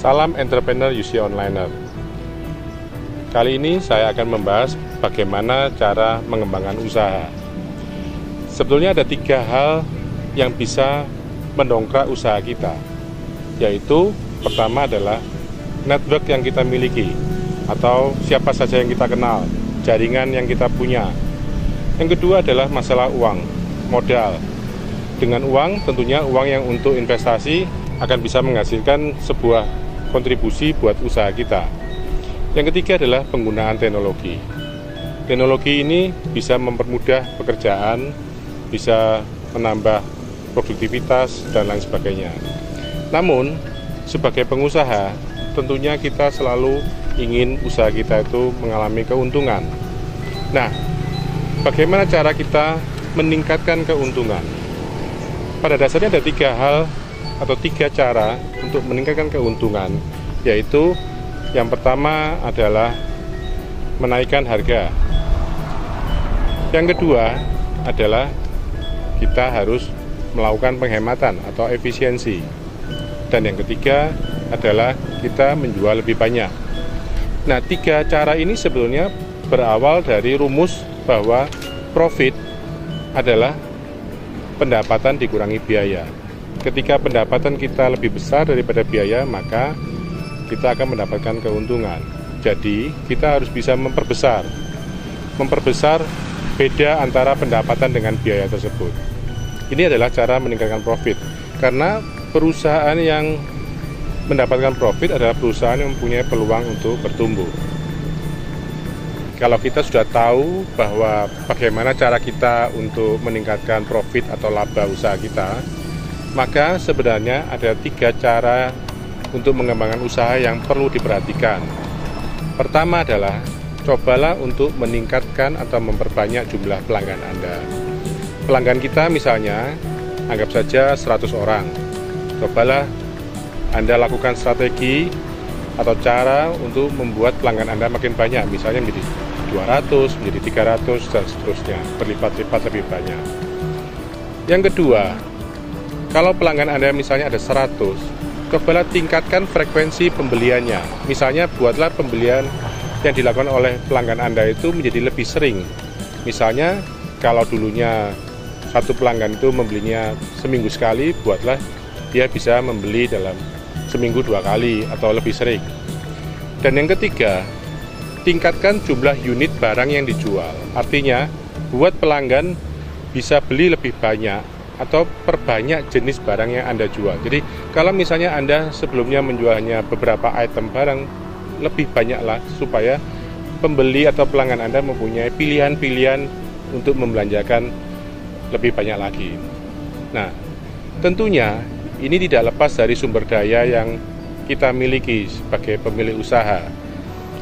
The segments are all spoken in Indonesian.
Salam entrepreneur UC Onliner. Kali ini saya akan membahas bagaimana cara mengembangkan usaha. Sebetulnya ada 3 hal yang bisa mendongkrak usaha kita, yaitu pertama adalah network yang kita miliki atau siapa saja yang kita kenal, jaringan yang kita punya. Yang kedua adalah masalah uang, modal. Dengan uang, tentunya uang yang untuk investasi akan bisa menghasilkan sebuah kontribusi buat usaha kita. Yang ketiga adalah penggunaan teknologi. Teknologi ini bisa mempermudah pekerjaan, bisa menambah produktivitas, dan lain sebagainya. Namun, sebagai pengusaha, tentunya kita selalu ingin usaha kita itu mengalami keuntungan. Nah, bagaimana cara kita meningkatkan keuntungan? Pada dasarnya ada 3 hal atau 3 cara untuk meningkatkan keuntungan, yaitu yang pertama adalah menaikkan harga. Yang kedua adalah kita harus melakukan penghematan atau efisiensi. Dan yang ketiga adalah kita menjual lebih banyak. Nah, 3 cara ini sebetulnya berawal dari rumus bahwa profit adalah pendapatan dikurangi biaya. Ketika pendapatan kita lebih besar daripada biaya, maka kita akan mendapatkan keuntungan. Jadi, kita harus bisa memperbesar beda antara pendapatan dengan biaya tersebut. Ini adalah cara meningkatkan profit. Karena perusahaan yang mendapatkan profit adalah perusahaan yang mempunyai peluang untuk bertumbuh. Kalau kita sudah tahu bahwa bagaimana cara kita untuk meningkatkan profit atau laba usaha kita, maka sebenarnya ada 3 cara untuk mengembangkan usaha yang perlu diperhatikan. Pertama adalah, cobalah untuk meningkatkan atau memperbanyak jumlah pelanggan Anda. Pelanggan kita misalnya, anggap saja 100 orang. Cobalah Anda lakukan strategi atau cara untuk membuat pelanggan Anda makin banyak, misalnya menjadi 200, menjadi 300, dan seterusnya, berlipat-lipat lebih banyak. Yang kedua, kalau pelanggan Anda misalnya ada 100, cobalah tingkatkan frekuensi pembeliannya. Misalnya buatlah pembelian yang dilakukan oleh pelanggan Anda itu menjadi lebih sering. Misalnya kalau dulunya satu pelanggan itu membelinya seminggu sekali, buatlah dia bisa membeli dalam seminggu 2 kali atau lebih sering. Dan yang ketiga, tingkatkan jumlah unit barang yang dijual. Artinya, buat pelanggan bisa beli lebih banyak atau perbanyak jenis barang yang Anda jual. Jadi kalau misalnya Anda sebelumnya menjualnya beberapa item barang, lebih banyaklah supaya pembeli atau pelanggan Anda mempunyai pilihan-pilihan untuk membelanjakan lebih banyak lagi. Nah, tentunya ini tidak lepas dari sumber daya yang kita miliki sebagai pemilik usaha.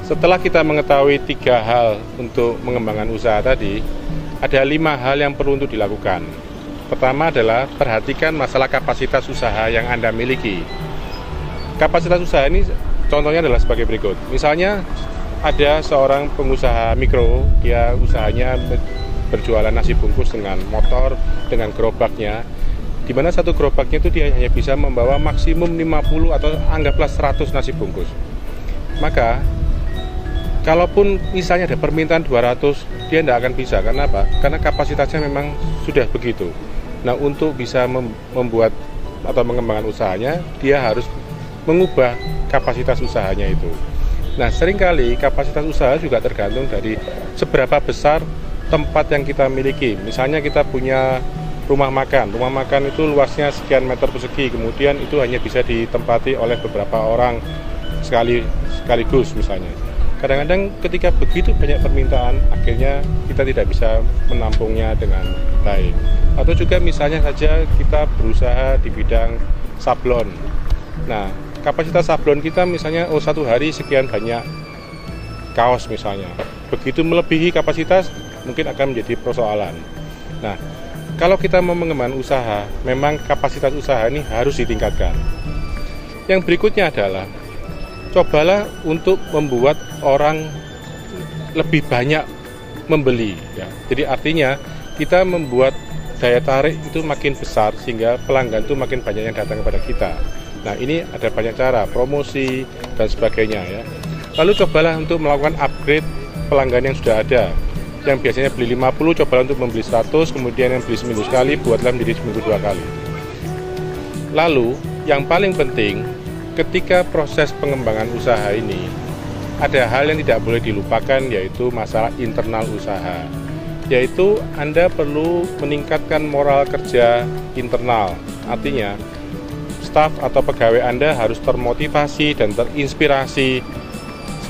Setelah kita mengetahui 3 hal untuk mengembangkan usaha tadi, ada 5 hal yang perlu untuk dilakukan. Pertama adalah perhatikan masalah kapasitas usaha yang Anda miliki. Kapasitas usaha ini contohnya adalah sebagai berikut. Misalnya ada seorang pengusaha mikro, dia usahanya berjualan nasi bungkus dengan motor, dengan gerobaknya, di mana satu gerobaknya itu dia hanya bisa membawa maksimum 50 atau anggaplah 100 nasi bungkus. Maka kalaupun misalnya ada permintaan 200, dia tidak akan bisa. Karena apa? Karena kapasitasnya memang sudah begitu. Nah, untuk bisa membuat atau mengembangkan usahanya, dia harus mengubah kapasitas usahanya itu. Nah, seringkali kapasitas usaha juga tergantung dari seberapa besar tempat yang kita miliki. Misalnya kita punya rumah makan itu luasnya sekian meter persegi, kemudian itu hanya bisa ditempati oleh beberapa orang sekaligus misalnya. Kadang-kadang ketika begitu banyak permintaan, akhirnya kita tidak bisa menampungnya dengan baik. Atau juga misalnya saja kita berusaha di bidang sablon. Nah, kapasitas sablon kita misalnya satu hari sekian banyak kaos misalnya. Begitu melebihi kapasitas mungkin akan menjadi persoalan. Nah, kalau kita mau mengembangkan usaha, memang kapasitas usaha ini harus ditingkatkan. Yang berikutnya adalah cobalah untuk membuat orang lebih banyak membeli ya. Jadi artinya kita membuat daya tarik itu makin besar sehingga pelanggan itu makin banyak yang datang kepada kita. Nah, ini ada banyak cara, promosi dan sebagainya ya. Lalu cobalah untuk melakukan upgrade pelanggan yang sudah ada. Yang biasanya beli 50, cobalah untuk membeli 100, kemudian yang beli seminggu sekali, buatlah menjadi seminggu 2 kali. Lalu, yang paling penting, ketika proses pengembangan usaha ini, ada hal yang tidak boleh dilupakan, yaitu masalah internal usaha. Yaitu Anda perlu meningkatkan moral kerja internal. Artinya, staf atau pegawai Anda harus termotivasi dan terinspirasi,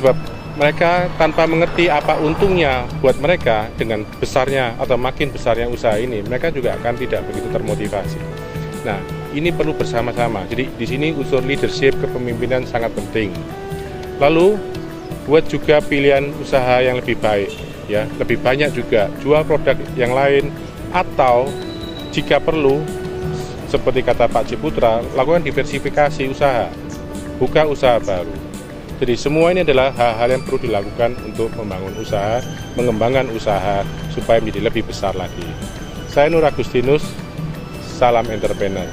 sebab mereka tanpa mengerti apa untungnya buat mereka dengan besarnya atau makin besarnya usaha ini, mereka juga akan tidak begitu termotivasi. Nah, ini perlu bersama-sama. Jadi di sini unsur leadership, kepemimpinan sangat penting. Lalu buat juga pilihan usaha yang lebih baik, ya, lebih banyak juga jual produk yang lain, atau jika perlu seperti kata Pak Ciputra, lakukan diversifikasi usaha, buka usaha baru. Jadi semua ini adalah hal-hal yang perlu dilakukan untuk membangun usaha, mengembangkan usaha supaya menjadi lebih besar lagi. Saya Nur Agustinus, salam entrepreneur.